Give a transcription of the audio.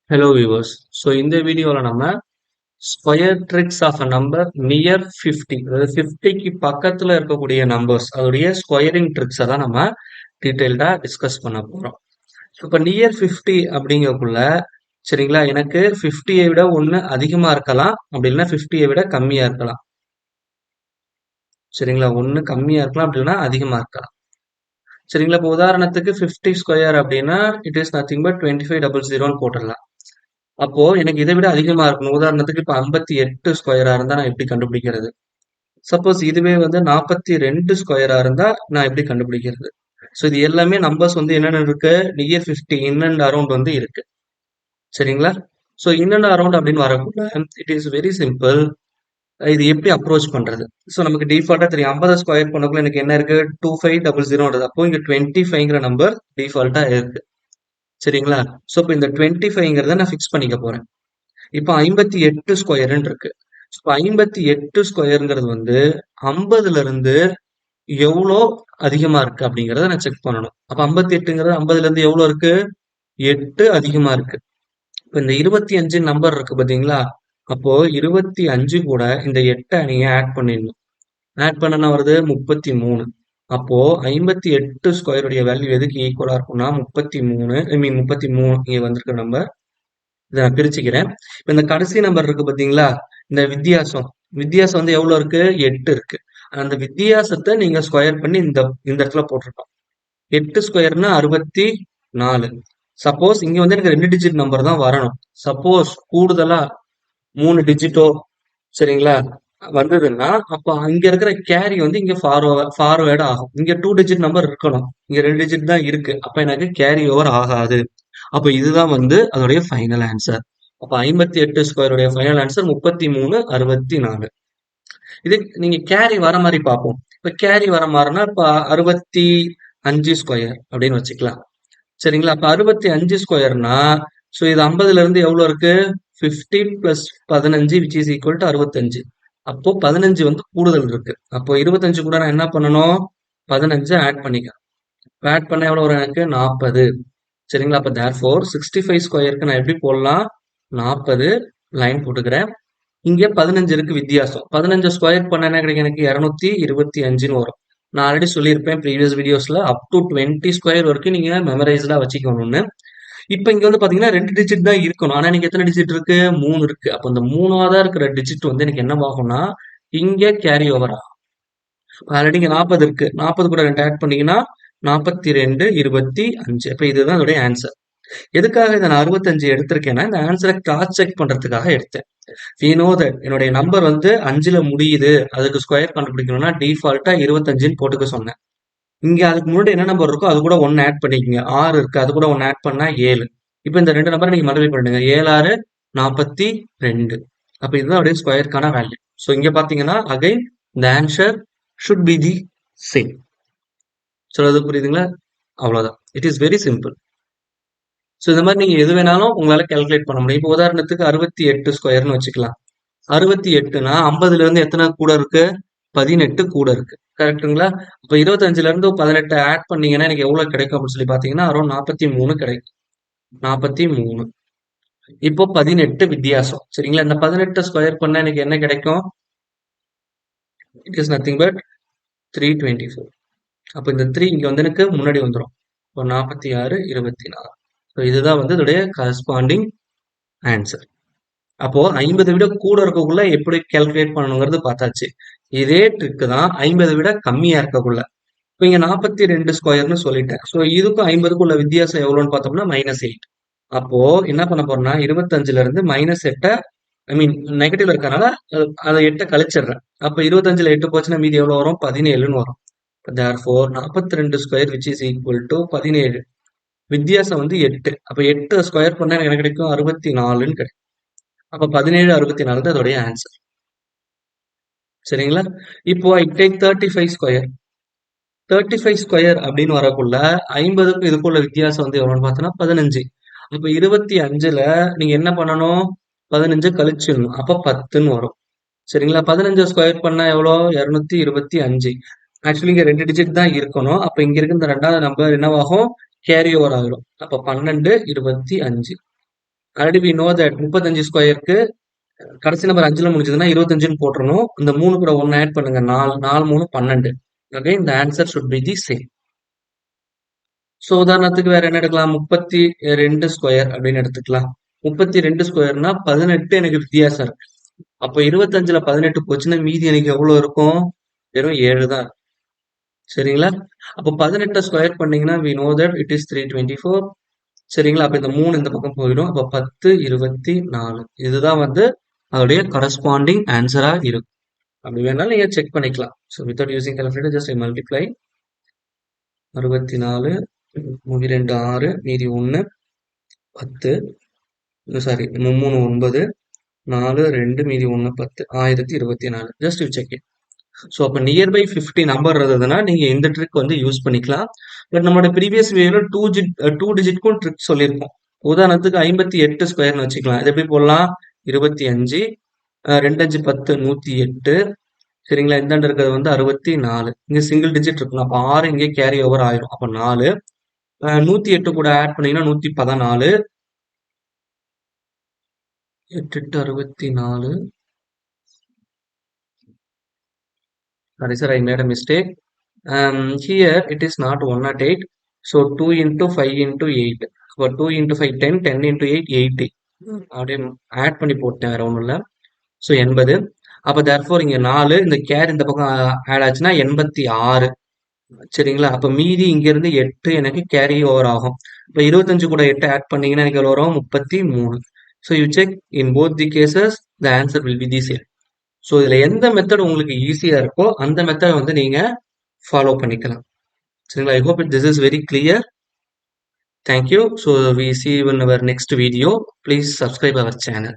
Hello viewers. So இந்த வீடியோல நம்ம square tricks of a number near 50, அதாவது 50க்கு பக்கத்துல இருக்கக்கூடிய நம்பர்ஸ் அதோடைய ஸ்கொயரிங் ட்ரிக்ஸை தான் நம்ம டீட்டெயில்டா டிஸ்கஸ் பண்ண போறோம். இப்போ நியர் 50 அப்படிங்கக்குள்ள சரிங்களா, எனக்கு 50யை விட ஒன்று அதிகமா இருக்கலாம், அப்படி இல்லைன்னா 50யை விட கம்மியா இருக்கலாம். சரிங்களா, ஒன்று கம்மியா இருக்கலாம், அப்படி இல்லைன்னா அதிகமா இருக்கலாம். சரிங்களா, இப்போ உதாரணத்துக்கு 50 ஸ்கொயர் அப்படின்னா இட் இஸ் நத்திங் பட் 2500 போட்டுடலாம். அப்போ எனக்கு இதை விட அதிகமா இருக்கணும். உதாரணத்துக்கு இப்ப 58 ஸ்கொயரா இருந்தா நான் எப்படி கண்டுபிடிக்கிறது? சப்போஸ் இதுவே வந்து 42 ஸ்கொயரா இருந்தா நான் எப்படி கண்டுபிடிக்கிறது? ஸோ இது எல்லாமே நம்பர்ஸ் வந்து என்னென்ன இருக்கு? நியர் 50 இன் அண்ட் அரௌண்ட் வந்து இருக்கு. சரிங்களா? ஸோ இன் அண்ட் அரௌண்ட் அப்படின்னு வரக்குள்ள இட் இஸ் வெரி சிம்பிள். இது எப்படி அப்ரோச் பண்றது? ஸோ நமக்கு டிஃபால்ட்டா தெரியும். 50 ஸ்கொயர் பண்ணக்குள்ள எனக்கு என்ன இருக்கு? 2500 அப்போ இங்க 25ங்கிற நம்பர் டிஃபால்ட்டா இருக்கு. சரிங்களா? ஸோ இப்போ இந்த 25ங்கிறத நான் ஃபிக்ஸ் பண்ணிக்க போறேன். இப்போ 58 ஸ்கொயர்ன்னு இருக்கு. இப்போ 58 ஸ்கொயருங்கிறது வந்து 50ல இருந்து எவ்வளோ அதிகமா இருக்கு அப்படிங்கிறத நான் செக் பண்ணணும். அப்ப 58ங்கிறது 50ல இருந்து எவ்வளோ இருக்கு? 8 அதிகமா இருக்கு. இப்போ இந்த 25 நம்பர் இருக்கு பாத்தீங்களா? அப்போ 25 கூட இந்த 8 நீங்க ஆட் பண்ணிடணும். ஆட் பண்ணனா வருது 33. அப்போ 58 ஸ்கொயருடைய வேல்யூ எதுக்கு ஈக்குவலா இருக்கும்னா 33, ஐ மீன் 33 இங்க வந்திருக்க நம்பர். இதை நான் பிரிச்சுக்கிறேன். இப்ப இந்த கடைசி நம்பர் இருக்கு பாத்தீங்களா, இந்த வித்தியாசம் வித்தியாசம் வந்து எவ்வளவு இருக்கு? 8 இருக்கு. அந்த வித்தியாசத்தை நீங்க ஸ்கொயர் பண்ணி இந்த இந்த இடத்துல போட்டிருக்கோம். 8 ஸ்கொயர்னா 64. சப்போஸ் இங்க வந்து எனக்கு 2 டிஜிட் நம்பர் தான் வரணும். சப்போஸ் கூடுதலா 3 டிஜிட்டோ சரிங்களா வந்ததுன்னா அப்ப அங்க இருக்கிற கேரி வந்து இங்க ஃபார்வேர்டு ஆகும். இங்க 2 டிஜிட் நம்பர் இருக்கணும், இங்க 2 டிஜிட் தான் இருக்கு. அப்ப எனக்கு கேரி ஓவர் ஆகாது. அப்ப இதுதான் வந்து அதோடைய ஃபைனல் ஆன்சர். அப்ப 58 ஸ்கொயருடைய ஃபைனல் ஆன்சர் 3364. இது நீங்க கேரி வர மாதிரி பார்ப்போம். இப்ப கேரி வர மாதிரினா இப்ப 65 ஸ்கொயர் அப்படின்னு வச்சுக்கலாம். சரிங்களா, அப்ப 65 ஸ்கொயர்னா ஸோ இது 50ல இருந்து எவ்வளவு இருக்கு? 50 plus 15 which is equal to 65. அப்போ 15 வந்து கூடுதல் இருக்கு. அப்போ 25 கூட நான் என்ன பண்ணணும்? 15 ஆட் பண்ணிக்கலாம். ஆட் பண்ண எவ்வளவு வரும் எனக்கு? 40. சரிங்களா, அப்ப தேர்ஃபோர் 65 ஸ்கொயருக்கு நான் எப்படி போடலாம்? 40 லைன் போட்டுக்கிறேன். இங்க 15 இருக்கு வித்தியாசம். 15 ஸ்கொயர் பண்ண என்ன கிடைக்கும் எனக்கு? 225ன்னு வரும். நான் ஆல்ரெடி சொல்லியிருப்பேன் ப்ரீவியஸ் வீடியோஸ்ல அப் டு 20 ஸ்கொயர் வரைக்கும் நீங்க மெமரைஸ்டா வச்சுக்கணும்னு. இப்ப இங்க வந்து பாத்தீங்கன்னா 2 டிஜிட் தான் இருக்கணும். ஆனா எனக்கு எத்தனை டிஜிட் இருக்கு? 3 இருக்கு. அப்ப இந்த 3வதா இருக்கிற டிஜிட் வந்து எனக்கு என்ன ஆகும்னா இங்க கேரி ஓவர் ஆகும். ஆல்ரெடி இங்க 40 இருக்கு. 40 கூட 2 ஆட் பண்ணீங்கன்னா 42, 25. அப்ப இதுதான் இதோடைய ஆன்சர். எதுக்காக இதை நான் 65 எடுத்திருக்கேன்னா இந்த ஆன்சரை கிராஸ் செக் பண்றதுக்காக எடுத்தேன். we know that என்னுடைய நம்பர் வந்து 5ல முடியுது, அதுக்கு ஸ்கொயர் கண்டுபிடிக்கணும்னா டிஃபால்ட்டா 25ன்னு போட்டுக்க சொன்னேன். இங்க அதுக்கு முன்னாடி என்ன நம்பர் இருக்கோ அது கூட 1 ஆட் பண்ணிக்கங்க. 6 இருக்கு, அது கூட 1 ஆட் பண்ணா 7. இப்போ இந்த ரெண்டு நம்பரை நீங்க மல்டிப்ளை பண்ணுங்க. 7 6 42. அப்ப இதுதான் அப்படியே ஸ்கொயருக்கான வேல்யூ. ஸோ இங்க பாத்தீங்கன்னா again the answer should be the same. சொல்றது புரியுதுங்களா? அவ்வளவுதான். It is very simple. So இந்த மாதிரி நீங்க எது வேணாலும் உங்களால கால்குலேட் பண்ண முடியும். இப்போ உதாரணத்துக்கு 68 ஸ்கொயர்னு வச்சுக்கலாம். 68னா 50ல இருந்து எத்தனை கூட இருக்கு? 18 கூட இருக்கு. கரெக்ட்டுங்களா? அப்ப 25ல இருந்து 18 ஆட் பண்ணீங்கன்னா எனக்கு எவ்வளவு கிடைக்கும் அப்படின்னு சொல்லி பாத்தீங்கன்னா அரௌண்ட் 43 கிடைக்கும். 43. இப்போ 18 வித்தியாசம். சரிங்களா, இந்த 18 ஸ்கொயர் பண்ணா எனக்கு என்ன கிடைக்கும்? It is nothing but 324. அப்ப இந்த 3 இங்க வந்து எனக்கு முன்னாடி வந்துடும். இப்போ 46, 24. ஸோ இதுதான் வந்து இதோடைய கரஸ்பாண்டிங் ஆன்சர். அப்போ 50 விட கூட இருக்கக்குள்ள எப்படி கால்குலேட் பண்ணணுங்கிறது பார்த்தாச்சு. இதே ட்ரிக் தான் 50 விட கம்மியா இருக்கக்குள்ள. இப்போ இங்க 42 ஸ்கொயர்னு சொல்லிட்டேன். ஸோ இதுக்கும் 50க்கும் உள்ள வித்தியாசம் எவ்வளோன்னு பார்த்தோம்னா -8. அப்போ என்ன பண்ண போறேன்னா 25ல இருந்து -8 ஐ மீன் நெகட்டிவ்ல இருக்கனால அதை 8 கழிச்சிடுறேன். அப்ப 25ல 8 போச்சுன்னா மீதி எவ்வளவு வரும்? 17ன்னு வரும். Therefore 42 square which is equal to 17. வித்தியாசம் வந்து 8. அப்ப 8 ஸ்கொயர் பண்ணா எனக்கு கிடைக்கும் 64ன்னு கிடைக்கும். அப்ப 17 64 தான் அதோடைய ஆன்சர். சரிங்களா, இப்போ ஐ டேக் 35 ஸ்கொயர். 35 ஸ்கொயர் அப்படின்னு வரக்குள்ள 50க்கும் இதுக்குள்ள வித்தியாசம் வந்து எவ்வளோன்னு பார்த்தோன்னா 15. அப்ப 25ல நீங்க என்ன பண்ணணும்? 15 கழிச்சிடணும். அப்ப 10ன்னு வரும். சரிங்களா, 15 ஸ்கொயர் பண்ணா எவ்வளோ? 225. ஆக்சுவலி இங்க 2 டிஜிட் தான் இருக்கணும். அப்ப இங்க இருக்க இந்த 2வது நம்பர் என்னவாகும்? கேரி ஓவர் ஆகிடும். அப்ப 12, 25. ஆல்ரெடி வி நோ தட் 35 ஸ்கொயருக்கு கடைசி நம்பர் 5ல முடிஞ்சதுன்னா 25ன்னு போட்டுறணும். இந்த 3 கூட 1 ஆட் பண்ணுங்க. 4 4 3 12. Again the answer should be the same. So உதாரணத்துக்கு வேற என்ன எடுக்கலாம்? 32 ஸ்கொயர் அப்படின்னு எடுத்துக்கலாம். 32 ஸ்கொயர்னா 18 எனக்கு வித்தியாசம் இருக்கு. அப்போ 25ல 18 போச்சுன்னா மீதி எனக்கு எவ்வளவு இருக்கும்? வெறும் 7 தான் இருக்கும். சரிங்களா? அப்போ 18 ஸ்கொயர் பண்ணீங்கன்னா we know that it is 324. சரிங்களா? அப்ப இந்த 3 இந்த பக்கம் போயிடும். அப்ப 10 24. இதுதான் வந்து அதோடைய கரஸ்பாண்டிங் ஆன்சரா இருக்கும். அப்படி வேணாலும் நீங்க செக் பண்ணிக்கலாம். So without using calculator just multiply 64 மீதி 2 6 மீதி 1 10 சாரி 3 9 4 2 மீதி 1 10 1024 just you check it. So அப்போ நியர்பை 50 நம்பர் இருந்ததுன்னா நீங்க இந்த ட்ரிக் வந்து யூஸ் பண்ணிக்கலாம். பட் நம்மளோட ப்ரீவியஸ் வீடியோல டூ டிஜிட்க்கும் ட்ரிக் சொல்லியிருக்கோம். உதாரணத்துக்கு 58 ஸ்கொயர்னு வச்சுக்கலாம். இது எப்படி போடலாம்? 25 2 5 10 108. சரிங்களா? இந்தாண்ட இருக்கிறது வந்து 64. இங்க சிங்கிள் டிஜிட் இருக்கணும். அப்ப 6 இங்கே கேரி ஓவர் ஆயிரும். அப்ப 4 108 கூட ஆட் பண்ணீங்கன்னா 114. 8 8 64. Sorry sir, I made a mistake. Here it is not 108. So 2 into 5 into 8. So 2 into 5 10, 10 into 8 80. அப்படியே ஆட் பண்ணி போட்டேன், வேற ஒன்றும் இல்லை. ஸோ 80. அப்போ தேர்ஃபோர் இங்கே 4 இந்த கேர் இந்த பக்கம் ஆட் ஆச்சுன்னா 86. சரிங்களா? அப்போ மீதி இங்கேருந்து 8 எனக்கு கேரி ஓவர் ஆகும். இப்போ 25 கூட 8 ஆட் பண்ணீங்கன்னா எனக்கு எவ்வளோ வரும்? 33. So you check in both the cases the answer will be the same. So இதில் எந்த மெத்தட் உங்களுக்கு ஈஸியாக இருக்கோ அந்த மெத்தட் வந்து நீங்கள் ஃபாலோ பண்ணிக்கலாம். சரிங்களா? I hope this is very clear. Thank you. So we see you in our next video. Please subscribe our channel.